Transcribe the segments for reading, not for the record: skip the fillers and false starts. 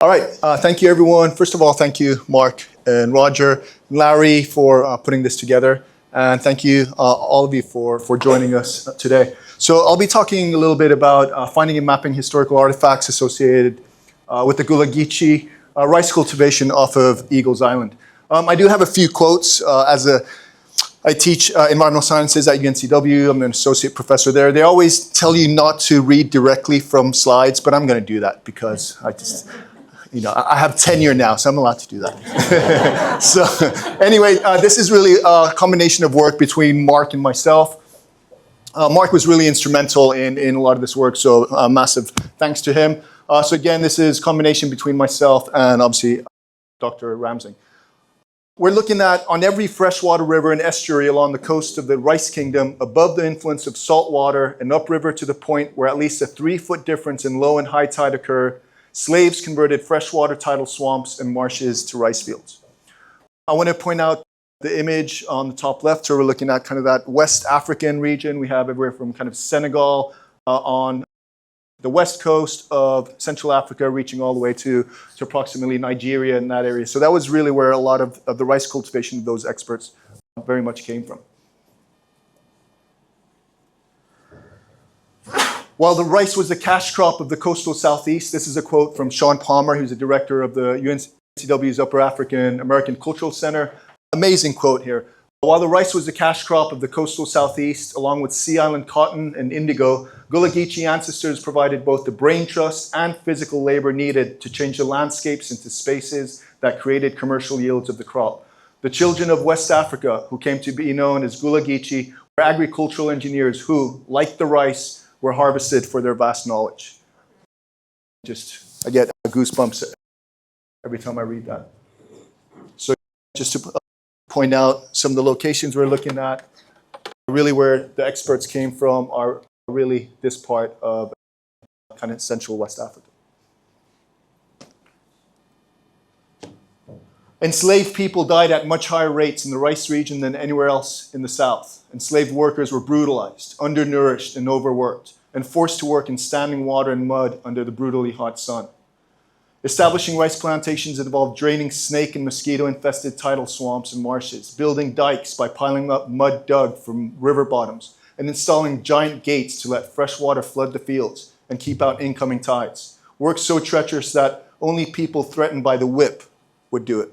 All right, thank you everyone. First of all, thank you Mark and Roger, and Larry for putting this together. And thank you all of you for joining us today. So I'll be talking a little bit about finding and mapping historical artifacts associated with the Gullah Geechee rice cultivation off of Eagles Island. I do have a few quotes I teach environmental sciences at UNCW. I'm an associate professor there. They always tell you not to read directly from slides, but I'm going to do that because I have tenure now, so I'm allowed to do that. So anyway, this is really a combination of work between Mark and myself. Mark was really instrumental in a lot of this work, so massive thanks to him. So again, this is a combination between myself and obviously Dr. Ramsing. We're looking at on every freshwater river and estuary along the coast of the Rice Kingdom, above the influence of salt water and upriver to the point where at least a 3-foot difference in low and high tide occur, slaves converted freshwater tidal swamps and marshes to rice fields. I want to point out the image on the top left, so we're looking at kind of that West African region. We have everywhere from kind of Senegal on the west coast of Central Africa, reaching all the way to approximately Nigeria in that area. So that was really where a lot of the rice cultivation of those experts very much came from. While the rice was the cash crop of the coastal southeast, this is a quote from Sean Palmer, who's the director of the UNCW's Upper African American Cultural Center. Amazing quote here. While the rice was the cash crop of the coastal southeast, along with Sea Island cotton and indigo, Gullah Geechee ancestors provided both the brain trust and physical labor needed to change the landscapes into spaces that created commercial yields of the crop. The children of West Africa, who came to be known as Gullah Geechee, were agricultural engineers who, like the rice, were harvested for their vast knowledge. I get goosebumps every time I read that. So just to point out some of the locations we're looking at, really where the experts came from are really this part of kind of central West Africa. Enslaved people died at much higher rates in the rice region than anywhere else in the South. Enslaved workers were brutalized, undernourished, and overworked, and forced to work in standing water and mud under the brutally hot sun. Establishing rice plantations involved draining snake and mosquito-infested tidal swamps and marshes, building dikes by piling up mud dug from river bottoms, and installing giant gates to let fresh water flood the fields and keep out incoming tides. Work so treacherous that only people threatened by the whip would do it.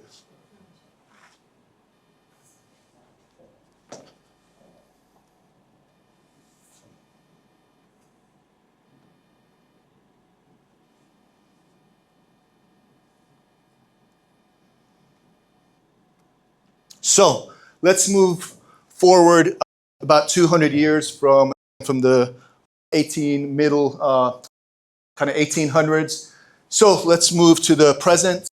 So let's move forward about 200 years from the kind of 1800s. So let's move to the present.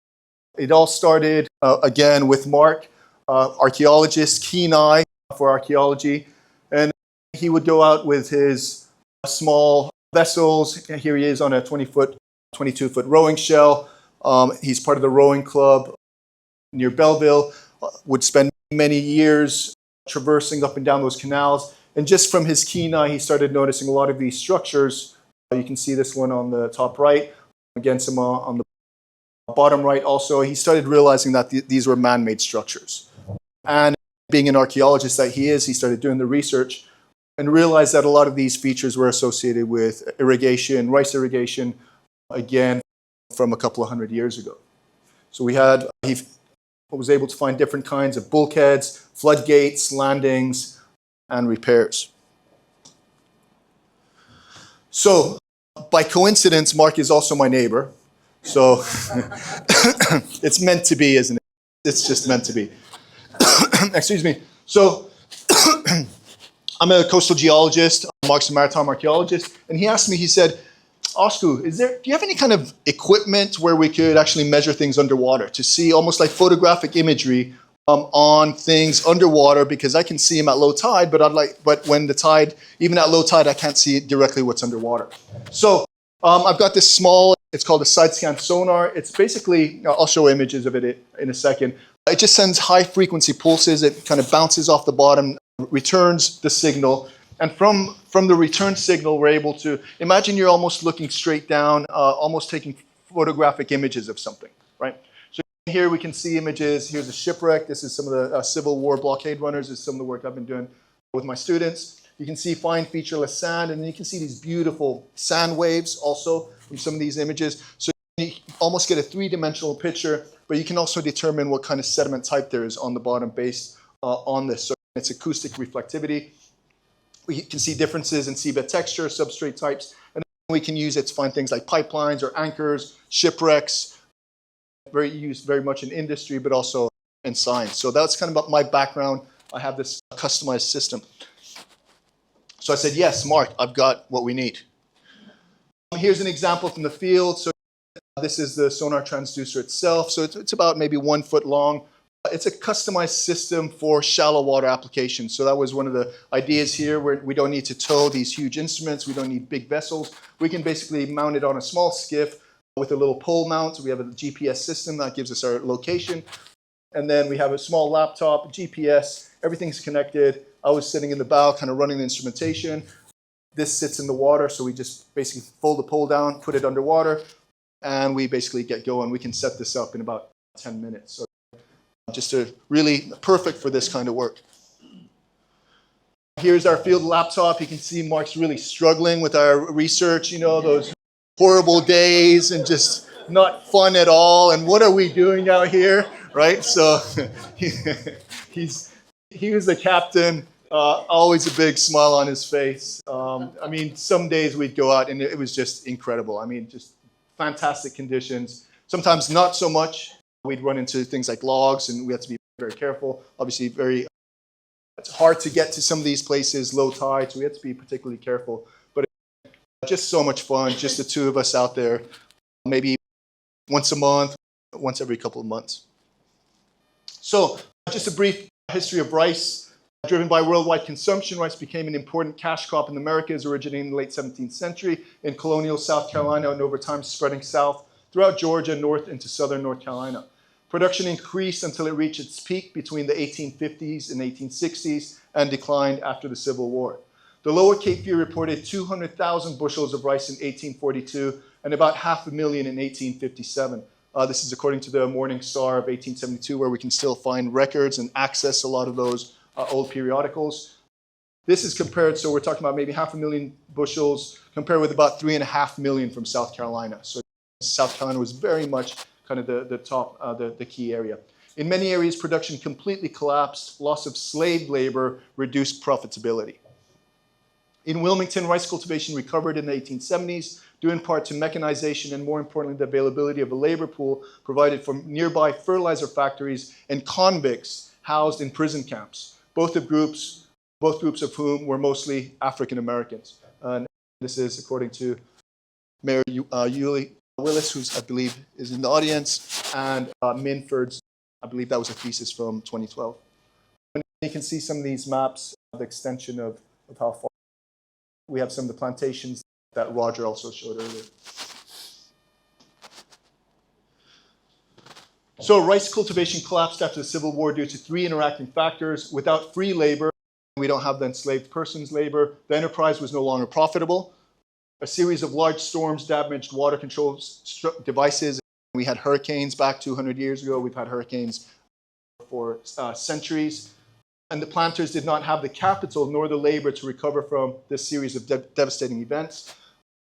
It all started again with Mark, archaeologist, keen eye for archaeology, and he would go out with his small vessels. Here he is on a 20-foot, 22-foot rowing shell. He's part of the rowing club near Belleville. Would spend many years traversing up and down those canals. And just from his keen eye, he started noticing a lot of these structures. You can see this one on the top right, again, some on the bottom right also. He started realizing that these were man-made structures. And being an archaeologist that he is, he started doing the research and realized that a lot of these features were associated with irrigation, rice irrigation, again, from a couple of hundred years ago. So he was able to find different kinds of bulkheads, floodgates, landings, and repairs. So, by coincidence, Mark is also my neighbor. So, it's meant to be, isn't it? It's just meant to be. Excuse me. So, I'm a coastal geologist, Mark's a maritime archaeologist, and he asked me, he said, Osku, do you have any kind of equipment where we could actually measure things underwater to see almost like photographic imagery on things underwater? Because I can see them at low tide, but when the tide, even at low tide, I can't see directly what's underwater. So I've got this small, it's called a side scan sonar. It's basically, I'll show images of it in a second. It just sends high frequency pulses. It kind of bounces off the bottom, returns the signal. And from the return signal, we're able to, imagine you're almost looking straight down, almost taking photographic images of something, right? So here we can see images. Here's a shipwreck. This is some of the Civil War blockade runners. This is some of the work I've been doing with my students. You can see fine featureless sand, and then you can see these beautiful sand waves also from some of these images. So you almost get a three-dimensional picture, but you can also determine what kind of sediment type there is on the bottom based on this. So it's acoustic reflectivity. We can see differences in seabed texture, substrate types, and we can use it to find things like pipelines or anchors, shipwrecks, used very much in industry, but also in science. So that's kind of my background. I have this customized system. So I said, yes, Mark, I've got what we need. Here's an example from the field. So this is the sonar transducer itself. So it's about maybe 1 foot long. It's a customized system for shallow water applications. So that was one of the ideas here, where we don't need to tow these huge instruments. We don't need big vessels. We can basically mount it on a small skiff with a little pole mount. So we have a GPS system that gives us our location. And then we have a small laptop, GPS, everything's connected. I was sitting in the bow, kind of running the instrumentation. This sits in the water, so we just basically fold the pole down, put it underwater, and we basically get going. We can set this up in about 10 minutes. So just really perfect for this kind of work. Here's our field laptop. You can see Mark's really struggling with our research, those horrible days and just not fun at all. And what are we doing out here, right? So he was the captain, always a big smile on his face. Some days we'd go out and it was just incredible. Just fantastic conditions. Sometimes not so much. We'd run into things like logs and we had to be very careful. Obviously, it's hard to get to some of these places, low tide, so we had to be particularly careful. But just so much fun, just the two of us out there, maybe once a month, once every couple of months. So just a brief history of rice. Driven by worldwide consumption, rice became an important cash crop in the Americas, originating in the late 17th century in colonial South Carolina and over time spreading south throughout Georgia, north into southern North Carolina. Production increased until it reached its peak between the 1850s and 1860s and declined after the Civil War. The Lower Cape Fear reported 200,000 bushels of rice in 1842 and about 500,000 in 1857. This is according to the Morning Star of 1872, where we can still find records and access a lot of those old periodicals. This is compared, so we're talking about maybe 500,000 bushels, compared with about 3.5 million from South Carolina. So South Carolina was very much kind of the top, the key area. In many areas, production completely collapsed. Loss of slave labor reduced profitability. In Wilmington, rice cultivation recovered in the 1870s, due in part to mechanization and, more importantly, the availability of a labor pool provided from nearby fertilizer factories and convicts housed in prison camps, both groups of whom were mostly African Americans. And this is according to Mayor Yulee Willis, who I believe is in the audience, and Minford's, I believe that was a thesis from 2012. And you can see some of these maps, the extension of how far. We have some of the plantations that Roger also showed earlier. So rice cultivation collapsed after the Civil War due to three interacting factors. Without free labor, we don't have the enslaved person's labor. The enterprise was no longer profitable. A series of large storms damaged water control devices. We had hurricanes back 200 years ago. We've had hurricanes for centuries. And the planters did not have the capital nor the labor to recover from this series of devastating events.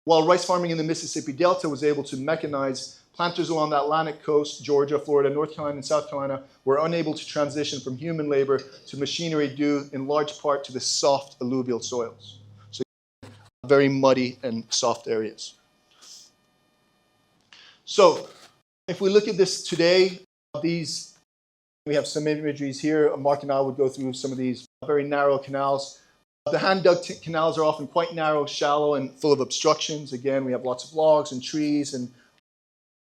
While rice farming in the Mississippi Delta was able to mechanize, planters along the Atlantic coast, Georgia, Florida, North Carolina, and South Carolina, were unable to transition from human labor to machinery due in large part to the soft alluvial soils. So very muddy and soft areas. So if we look at this today, we have some imageries here. Mark and I would go through some of these very narrow canals. The hand-dug canals are often quite narrow, shallow, and full of obstructions. Again, we have lots of logs and trees and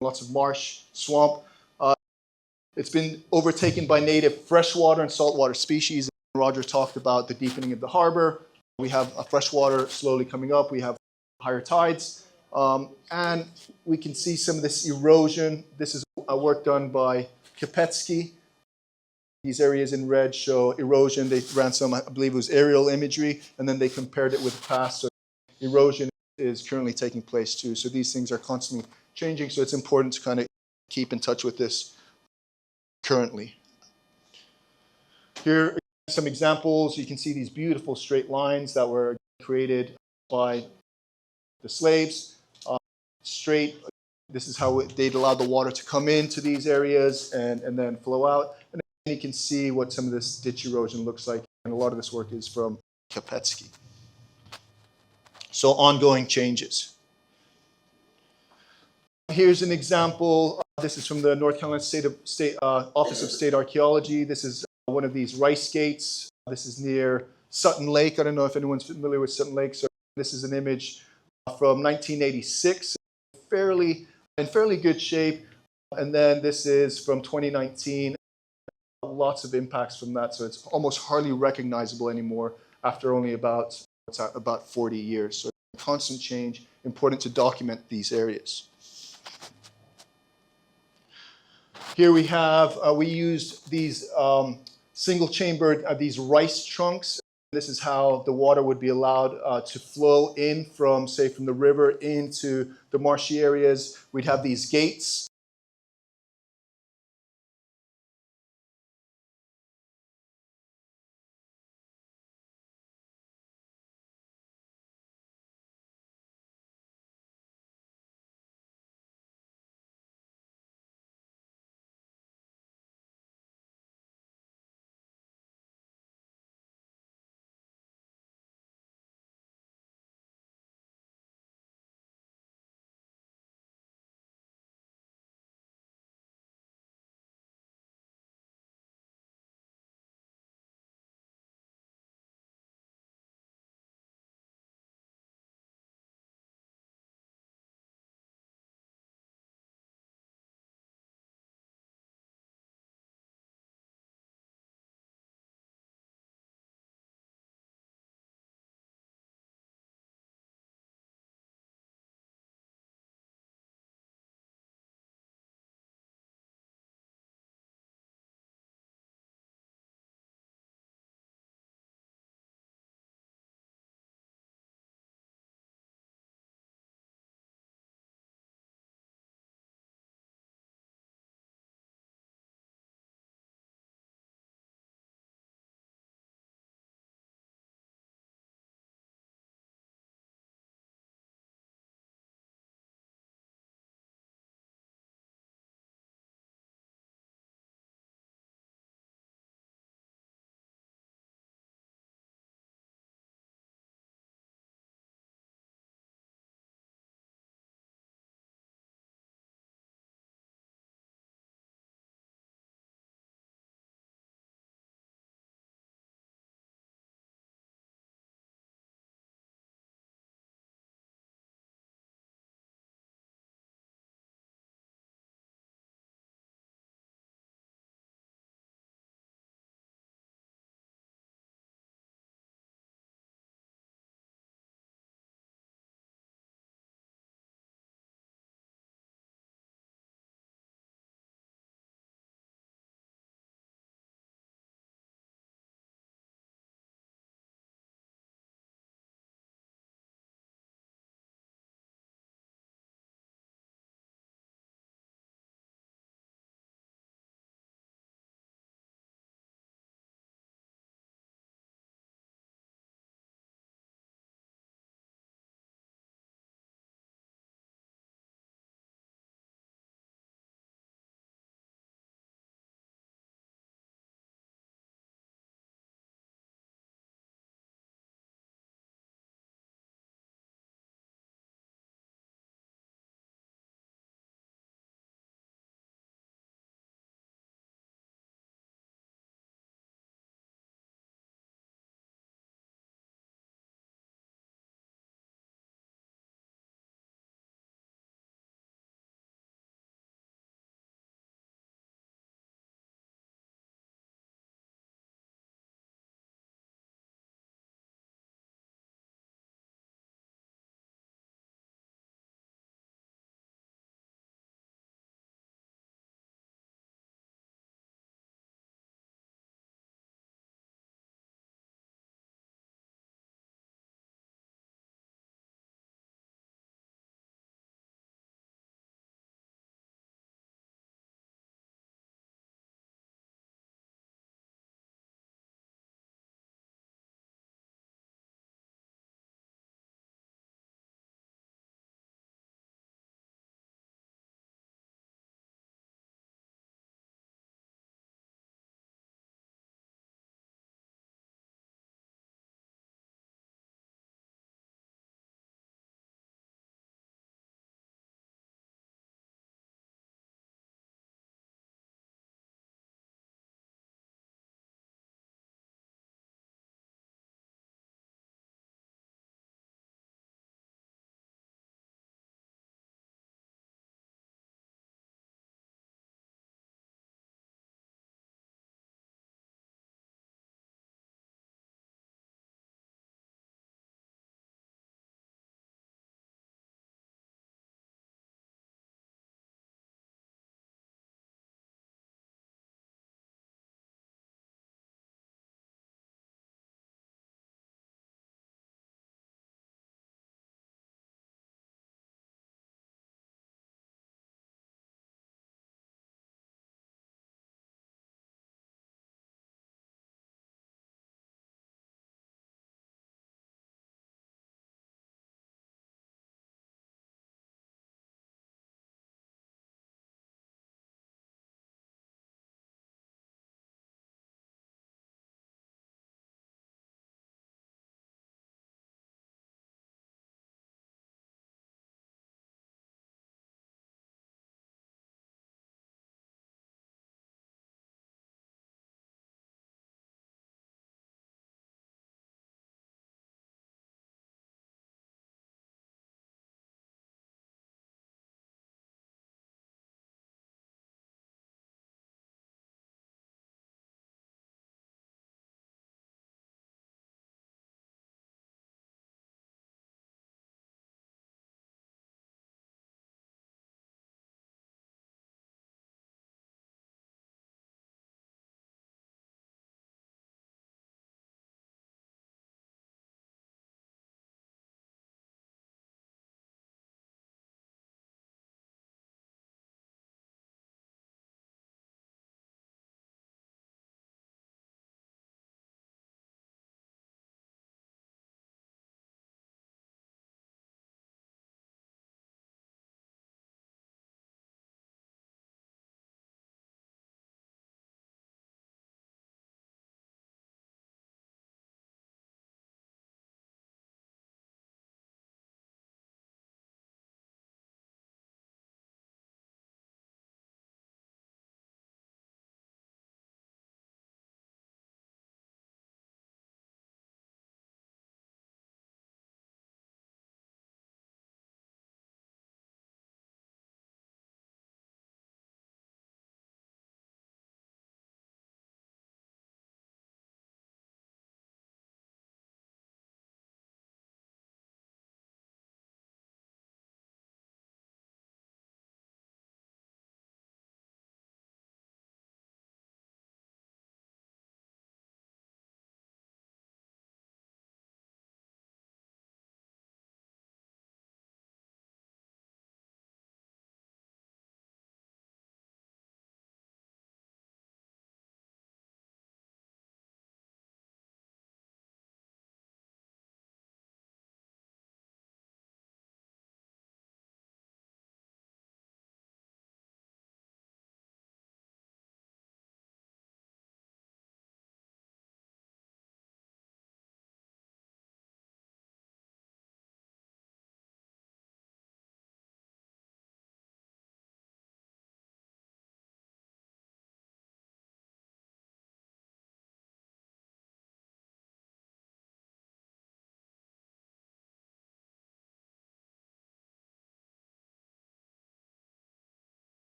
lots of marsh, swamp. It's been overtaken by native freshwater and saltwater species. Roger talked about the deepening of the harbor. We have freshwater slowly coming up. We have higher tides. And we can see some of this erosion. This is work done by Kopetsky. These areas in red show erosion. They ran some, I believe it was aerial imagery, and then they compared it with the past. So erosion is currently taking place too. So these things are constantly changing, so it's important to kind of keep in touch with this currently. Here are some examples. You can see these beautiful straight lines that were created by the slaves. Straight, this is how they'd allow the water to come into these areas and then flow out. And then you can see what some of this ditch erosion looks like. And a lot of this work is from Kopetsky. So ongoing changes. Here's an example. This is from the North Carolina Office of State Archaeology. This is one of these rice gates. This is near Sutton Lake. I don't know if anyone's familiar with Sutton Lake. So this is an image from 1986, in fairly good shape. And then this is from 2019. Lots of impacts from that, so it's almost hardly recognizable anymore after only about 40 years. So constant change, important to document these areas. Here we have, we used these single-chambered, these rice trunks. This is how the water would be allowed to flow in from, say, from the river into the marshy areas. We'd have these gates.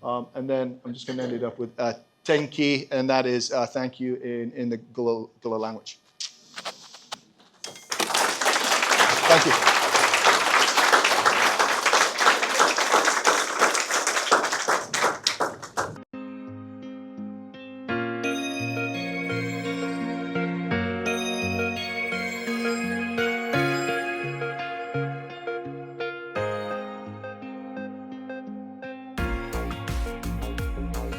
And then I'm just going to end it up with Tenki, and that is thank you in the Gula language. Thank you.